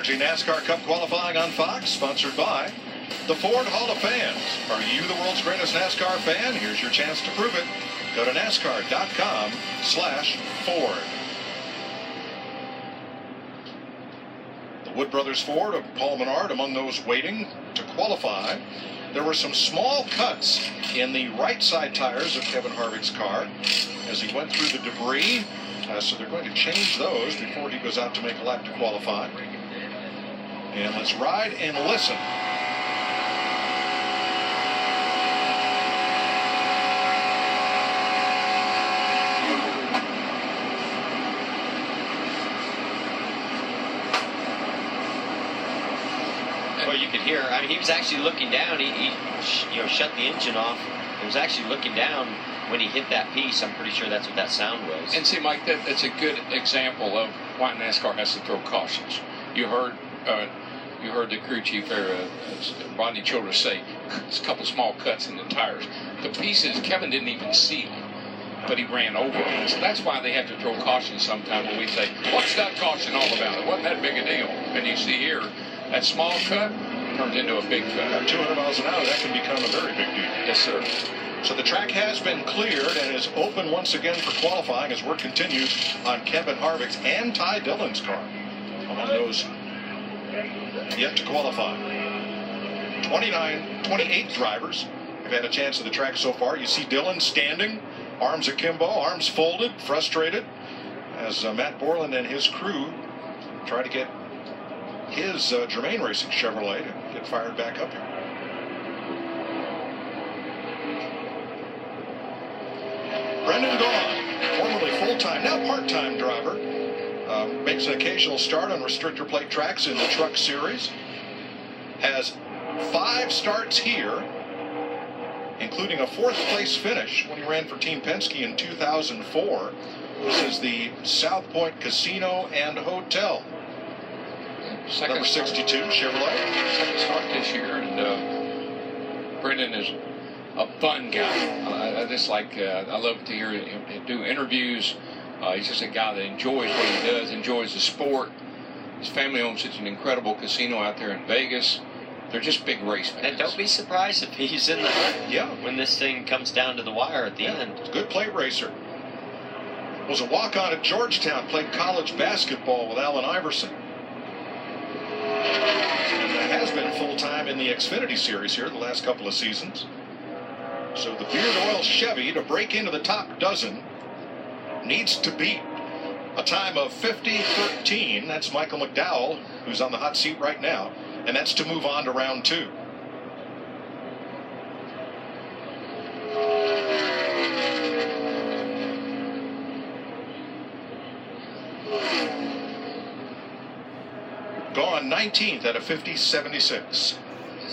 Watching NASCAR Cup qualifying on Fox, sponsored by the Ford Hall of Fans. Are you the world's greatest NASCAR fan? Here's your chance to prove it. Go to NASCAR.com/Ford. The Wood Brothers Ford of Paul Menard among those waiting to qualify. There were some small cuts in the right side tires of Kevin Harvick's car as he went through the debris. So they're going to change those before he goes out to make a lap to qualify. And let's ride and listen. Well, you could hear. I mean, he was actually looking down. He shut the engine off. He was actually looking down when he hit that piece. I'm pretty sure that's what that sound was. And see, Mike, that's a good example of why NASCAR has to throw cautions. You heard the crew chief there, Rodney Childress, say a couple small cuts in the tires. The pieces Kevin didn't even see, but he ran over them. So that's why they have to throw cautions sometimes when we say, what's that caution all about? It wasn't that big a deal. And you see here, that small cut turns into a big cut. At 200 miles an hour, that can become a very big deal. Yes, sir. So the track has been cleared and is open once again for qualifying as work continues on Kevin Harvick's and Ty Dillon's car. Among those yet to qualify. 28 drivers have had a chance at the track so far. You see Dillon standing, arms akimbo, arms folded, frustrated, as Matt Borland and his crew try to get his Germain Racing Chevrolet to get fired back up here. Brendan Gaughan, formerly full-time, now part-time driver, makes an occasional start on restrictor plate tracks in the Truck Series. Has 5 starts here, including a 4th place finish when he ran for Team Penske in 2004. This is the South Point Casino and Hotel. Number 62 Chevrolet. Second start this year, and Brendan is a fun guy. I just like, I love to hear him do interviews. He's just a guy that enjoys what he does, enjoys the sport. His family owns such an incredible casino out there in Vegas. They're just big race fans. And don't be surprised if he's in the hunt when this thing comes down to the wire at the end. Good plate racer. Was a walk-on at Georgetown, played college basketball with Allen Iverson. And has been full-time in the Xfinity Series here the last couple of seasons. So the Beard Oil Chevy, to break into the top dozen, needs to beat a time of 50-13. That's Michael McDowell, who's on the hot seat right now, and that's to move on to round 2. Gone 19th out of 50-76.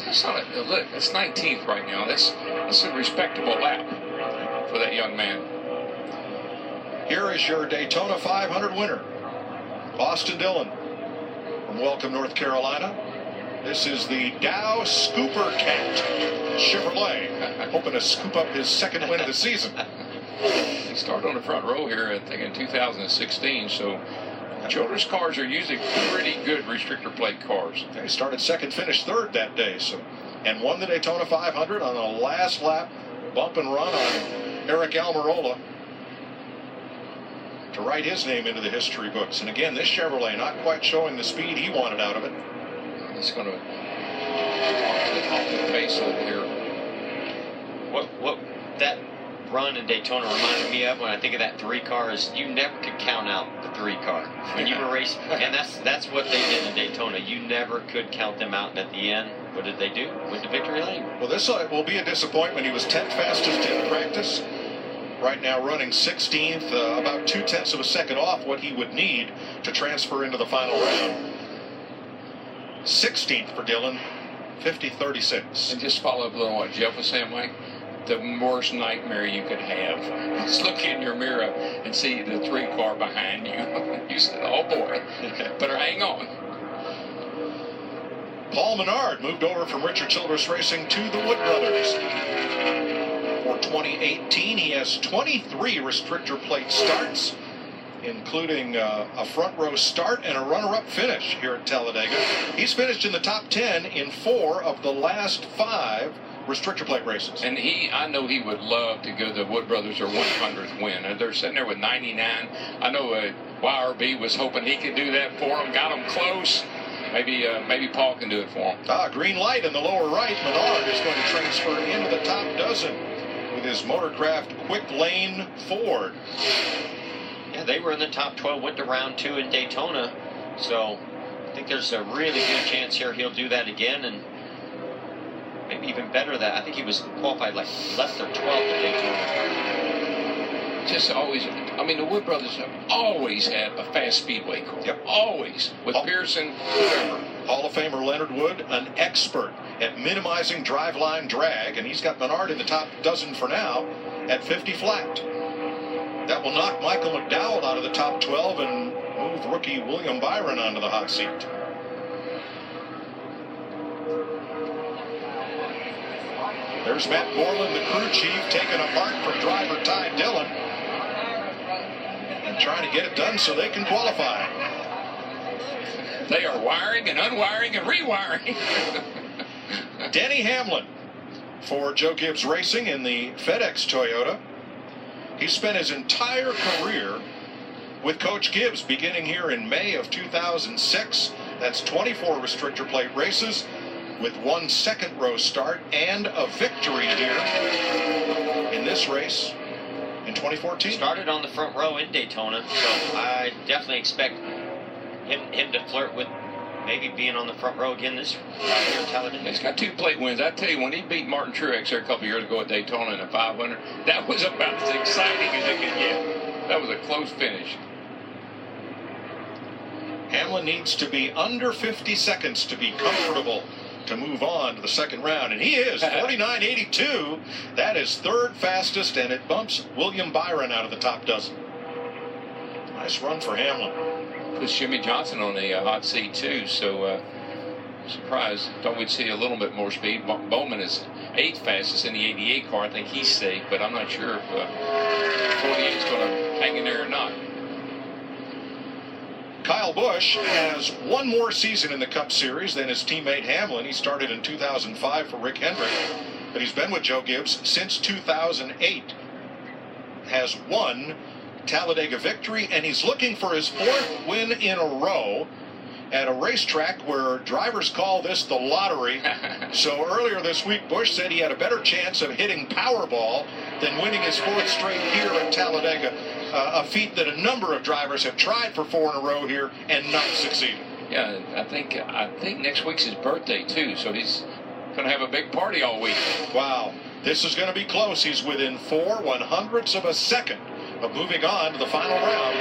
That's not look, that's 19th right now. That's a respectable lap for that young man. Here is your Daytona 500 winner, Austin Dillon from Welcome, North Carolina. This is the Dow Scooper Cat Chevrolet, hoping to scoop up his 2nd win of the season. He started on the front row here, I think, in 2016, so Childress cars are usually pretty good restrictor plate cars. They started 2nd, finished 3rd that day, and won the Daytona 500 on a last lap bump and run on Eric Almirola to write his name into the history books. And again, this Chevrolet not quite showing the speed he wanted out of it. It's going to off the pace over here. What that run in Daytona reminded me of when I think of that 3 car is you never could count out the 3 car when you were racing, and that's what they did in Daytona. You never could count them out, and at the end, what did they do? Went to victory lane. Well, this will be a disappointment. He was 10th fastest in practice. Right now running 16th, about 0.2 of a second off what he would need to transfer into the final round. 16th for Dillon, 50-36. And just follow up a little on what Jeff was saying, Mike. The worst nightmare you could have is look in your mirror and see the 3 car behind you. You said, oh boy, better hang on. Paul Menard moved over from Richard Childress Racing to the Wood Brothers. For 2018, he has 23 restrictor plate starts. including a front row start and a runner-up finish here at Talladega. He's finished in the top 10 in 4 of the last 5 restrictor plate races. And I know he would love to go to the Wood Brothers or 100th win. And they're sitting there with 99. I know YRB was hoping he could do that for him. Got him close. Maybe Paul can do it for him. Green light in the lower right. Menard is going to transfer into the top dozen with his Motorcraft Quick Lane Ford. Yeah, they were in the top 12, went to round 2 in Daytona. So I think there's a really good chance here he'll do that again, and maybe even better that. I think he was qualified like less than 12th at Daytona. Just always, the Wood Brothers have always had a fast speedway car. Yep. Always. With Pearson, whoever. Hall of Famer Leonard Wood, an expert at minimizing driveline drag, and he's got Menard in the top dozen for now at 50 flat. That will knock Michael McDowell out of the top 12 and move rookie William Byron onto the hot seat. There's Matt Borland, the crew chief, taking a mark from driver Ty Dillon and trying to get it done so they can qualify. They are wiring and unwiring and rewiring. Denny Hamlin for Joe Gibbs Racing in the FedEx Toyota. He spent his entire career with Coach Gibbs, beginning here in May of 2006. That's 24 restrictor plate races with 1 second row start and a victory here in this race in 2014. Started on the front row in Daytona, so I definitely expect him to flirt with maybe being on the front row again this year at Talladega. He's got 2 plate wins. I tell you, when he beat Martin Truex there a couple years ago at Daytona in the 500, that was about as exciting as it could get. That was a close finish. Hamlin needs to be under 50 seconds to be comfortable to move on to the second round, and he is 49.82. That is 3rd fastest, and it bumps William Byron out of the top dozen. Nice run for Hamlin. Puts Jimmy Johnson on the hot seat too, so surprised. Thought we'd see a little bit more speed. Bowman is 8th fastest in the 88 car. I think he's safe, but I'm not sure if 48 is going to hang in there or not. Kyle Busch has 1 more season in the Cup Series than his teammate Hamlin. He started in 2005 for Rick Hendrick, but he's been with Joe Gibbs since 2008. Has 1 Talladega victory, and he's looking for his 4th win in a row at a racetrack where drivers call this the lottery. So earlier this week, Busch said he had a better chance of hitting Powerball than winning his 4th straight here at Talladega, a feat that a number of drivers have tried for 4 in a row here and not succeeded. Yeah, I think next week's his birthday too, so he's going to have a big party all week. Wow, this is going to be close. He's within 4/100ths of a second of moving on to the final round.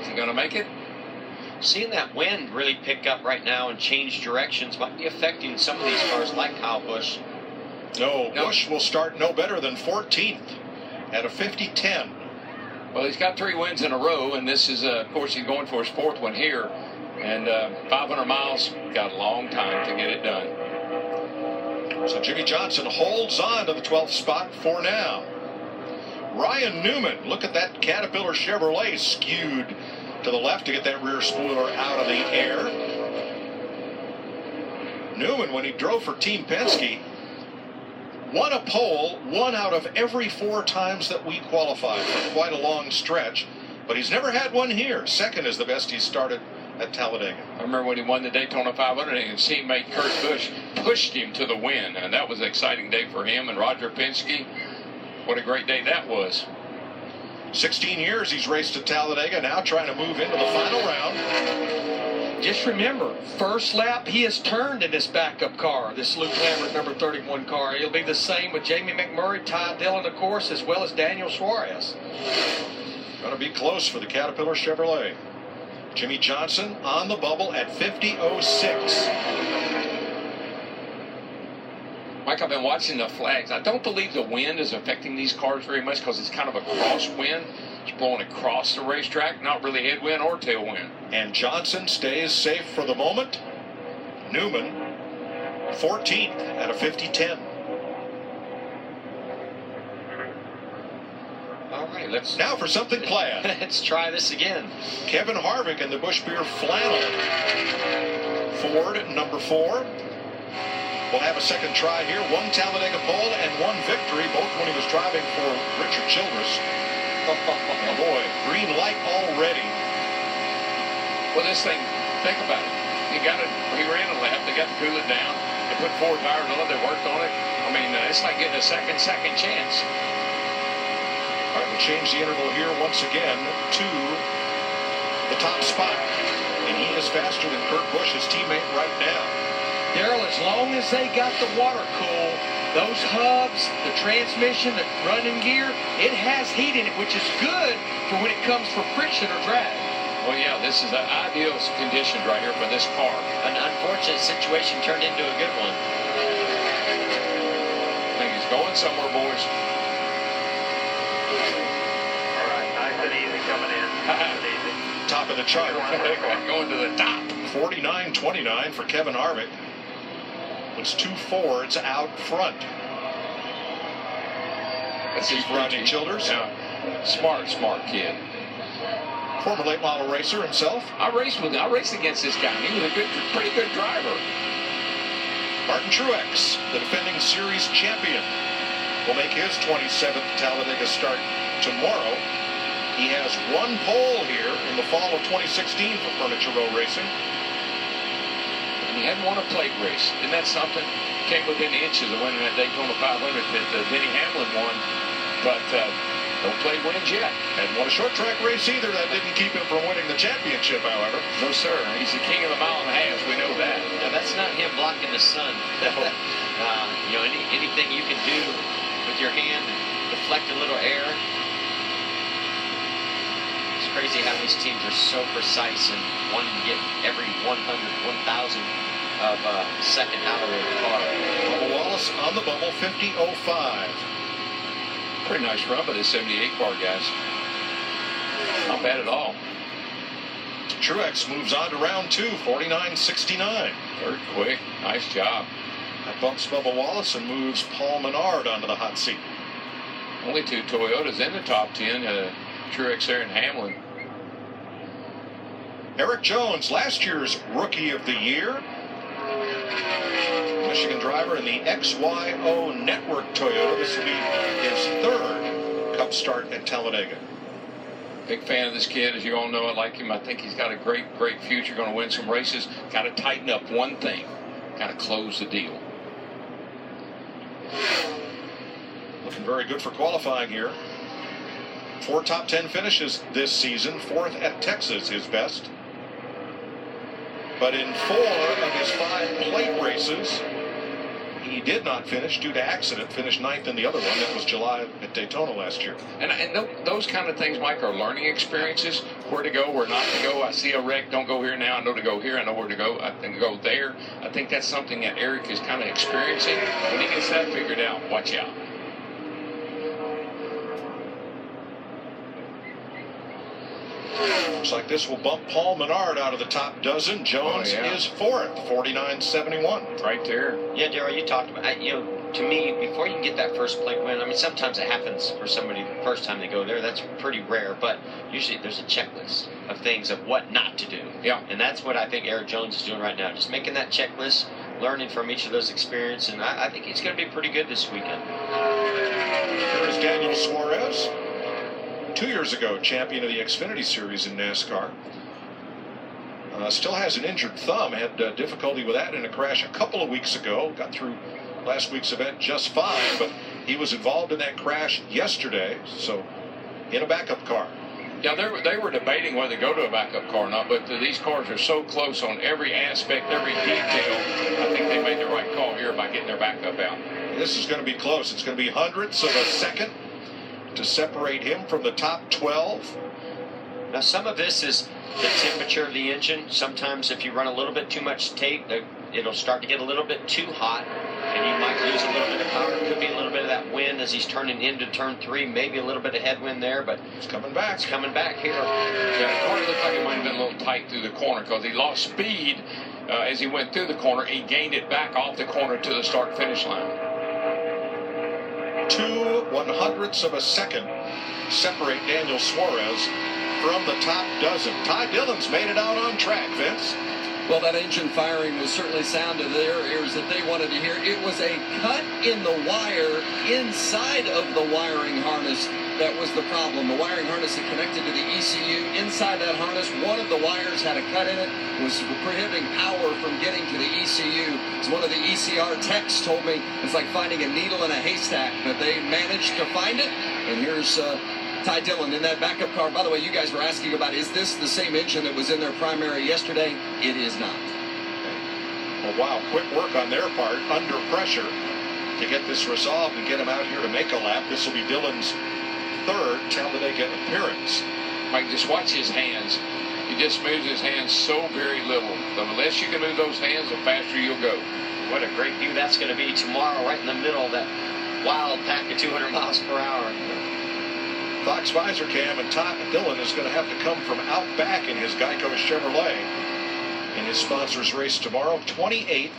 Is he going to make it? Seeing that wind really pick up right now and change directions might be affecting some of these cars like Kyle Busch. No, Busch will start no better than 14th at a 50-10. Well, he's got 3 wins in a row, and this is, of course, he's going for his 4th one here. And 500 miles, got a long time to get it done. So Jimmy Johnson holds on to the 12th spot for now. Ryan Newman, look at that Caterpillar Chevrolet skewed to the left to get that rear spoiler out of the air. Newman, when he drove for Team Penske, won a pole 1 out of every 4 times that we qualified for quite a long stretch, but he's never had one here. 2nd is the best he's started at Talladega. I remember when he won the Daytona 500 and his teammate Kurt Busch pushed him to the win, and that was an exciting day for him and Roger Penske. What a great day that was. 16 years he's raced at Talladega, now trying to move into the final round. Just remember, first lap he has turned in this backup car, this Luke Lambert number 31 car. It'll be the same with Jamie McMurray, Ty Dillon, of course, as well as Daniel Suarez. Going to be close for the Caterpillar Chevrolet. Jimmy Johnson on the bubble at 50.06. Mike, I've been watching the flags. I don't believe the wind is affecting these cars very much because it's kind of a crosswind. It's blowing across the racetrack, not really headwind or tailwind. And Johnson stays safe for the moment. Newman, 14th at a 50-10. All right. right, let's. Now for something plaid. Let's try this again. Kevin Harvick in the Busch Beer flannel. Ford, number 4. Will have a second try here. 1 Talladega pole and 1 victory, both when he was driving for Richard Childress. Oh boy, green light already. Well, this thing, think about it. He ran a lap. They got to cool it down. They put 4 tires on it. They worked on it. I mean, it's like getting a second chance. All right, we'll change the interval here once again to the top spot. And he is faster than Kurt Busch, his teammate, right now. Darrell, as long as they got the water cool, those hubs, the transmission, the running gear, it has heat in it, which is good for when it comes for friction or drag. Well, yeah, this is the ideal conditions right here for this car. An unfortunate situation turned into a good one. I think he's going somewhere, boys. All right, nice and easy coming in. Nice and easy. Top of the chart. Going to the top. 49.29 for Kevin Harvick. Puts 2 Fords out front. That's his Rodney Childers. Yeah. Smart kid. Former late model racer himself. I raced against this guy. He was a pretty good driver. Martin Truex, the defending series champion, will make his 27th Talladega start tomorrow. He has 1 pole here in the fall of 2016 for Furniture Row Racing. And he hadn't won a plate race. Isn't that something? Came within inches of winning that Daytona 500 that Denny Hamlin won. But no plate wins yet. Hadn't won a short track race either. That didn't keep him from winning the championship, however. No, sir. He's the king of the mile and a half. We know that. Now, that's not him blocking the sun. You know, anything you can do with your hand, deflect a little air. It's crazy how these teams are so precise and wanting to get every 100, 1,000 of a second out of the car. Bubba Wallace on the bubble, 50.05. Pretty nice run by this 78 car, guys. Not bad at all. Truex moves on to round 2, 49.69. Very quick. Nice job. That bumps Bubba Wallace and moves Paul Menard onto the hot seat. Only 2 Toyotas in the top 10. Truex there and Hamlin. Eric Jones, last year's Rookie of the Year. Michigan driver in the XYO Network Toyota. This will be his 3rd Cup start at Talladega. Big fan of this kid. As you all know, I like him. I think he's got a great future. Going to win some races. Got to tighten up one thing. Got to close the deal. Looking very good for qualifying here. 4 top 10 finishes this season. 4th at Texas, his best. But in 4 of his 5 plate races, he did not finish due to accident. Finished 9th in the other one. That was July at Daytona last year. And those kind of things, Mike, are learning experiences. Where to go, where not to go. I see a wreck, don't go here now. I know to go here. I know where to go. I can go there. I think that's something that Eric is kind of experiencing. When he gets that figured out, watch out. Looks like this will bump Paul Menard out of the top dozen. Jones is 4th, 49.71. Right there. Yeah, Darrell, you talked about, to me, before you can get that first plate win, I mean, sometimes it happens for somebody the first time they go there. That's pretty rare, but usually there's a checklist of things of what not to do. Yeah. And that's what I think Eric Jones is doing right now, just making that checklist, learning from each of those experiences, and I think he's going to be pretty good this weekend. Here is Daniel Suarez. 2 years ago, champion of the Xfinity Series in NASCAR. Still has an injured thumb. Had difficulty with that in a crash a couple of weeks ago. Got through last week's event just fine, but he was involved in that crash yesterday, so in a backup car. Yeah, they were debating whether to go to a backup car or not, but these cars are so close on every aspect, every detail. I think they made the right call here by getting their backup out. This is going to be close. It's going to be hundredths of a second to separate him from the top 12. Now, some of this is the temperature of the engine. Sometimes if you run a little bit too much tape, it'll start to get a little bit too hot, and you might lose a little bit of power. It could be a little bit of that wind as he's turning into turn 3, maybe a little bit of headwind there, but it's coming back. It's coming back here. Yeah, the car looked like it might have been a little tight through the corner because he lost speed as he went through the corner. He gained it back off the corner to the start-finish line. 0.02 of a second separate Daniel Suarez from the top dozen. Ty Dillon's made it out on track, Vince. Well, that engine firing was certainly sound to their ears that they wanted to hear. It was a cut in the wire inside of the wiring harness that was the problem. The wiring harness that connected to the ECU. Inside that harness, one of the wires had a cut in it, was prohibiting power from getting to the ECU. As one of the ECR techs told me, it's like finding a needle in a haystack, but they managed to find it. And here's Ty Dillon in that backup car. By the way, you guys were asking about, is this the same engine that was in their primary yesterday? It is not. Well, wow, quick work on their part, under pressure, to get this resolved and get him out here to make a lap. This will be Dillon's third Talladega appearance. Mike, just watch his hands. He just moves his hands so very little. The less you can move those hands, the faster you'll go. What a great view that's going to be tomorrow, right in the middle of that wild pack of 200 miles per hour. Fox visor cam, and Ty Dillon is going to have to come from out back in his Geico Chevrolet in his sponsor's race tomorrow. 28th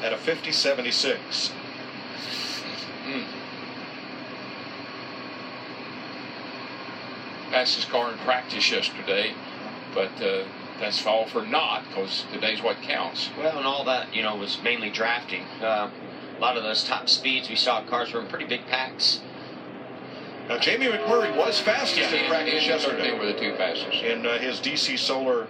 at a 50.76. Fastest car in practice yesterday, but that's all for naught, because today's what counts. Well, and all that, was mainly drafting. A lot of those top speeds, we saw cars were in pretty big packs. Now, Jamie McMurray was fastest in practice yesterday. They were the two fastest. In his DC Solar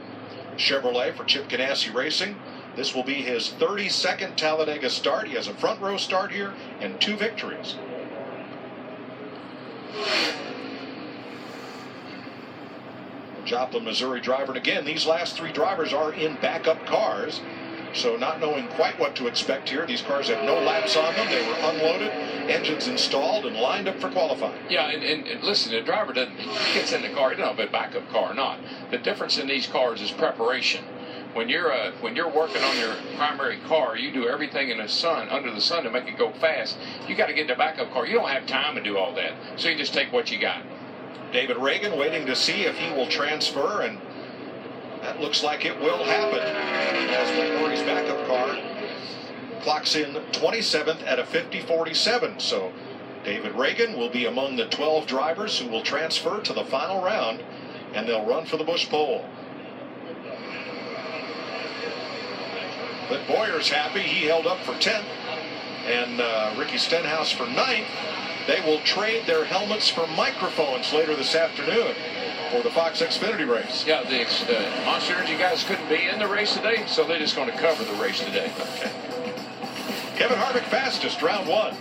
Chevrolet for Chip Ganassi Racing. This will be his 32nd Talladega start. He has a front row start here and 2 victories. Joplin, Missouri driver. And again, these last 3 drivers are in backup cars. So not knowing quite what to expect here. These cars had no laps on them. They were unloaded, engines installed, and lined up for qualifying. Yeah, and listen, the driver he gets in the car, he doesn't know if it's a backup car or not. The difference in these cars is preparation. When you're working on your primary car, you do everything in the sun, under the sun, to make it go fast. You got to get in the backup car. You don't have time to do all that. So you just take what you got. David Reagan waiting to see if he will transfer, and that looks like it will happen, as McMurray's backup car clocks in 27th at a 50.47. So David Reagan will be among the 12 drivers who will transfer to the final round, and they'll run for the Busch pole. But Boyer's happy. He held up for 10th, and Ricky Stenhouse for 9th. They will trade their helmets for microphones later this afternoon for the Fox Xfinity race. Yeah, the Monster Energy guys couldn't be in the race today, so they're just going to cover the race today. Okay. Kevin Harvick fastest, round 1.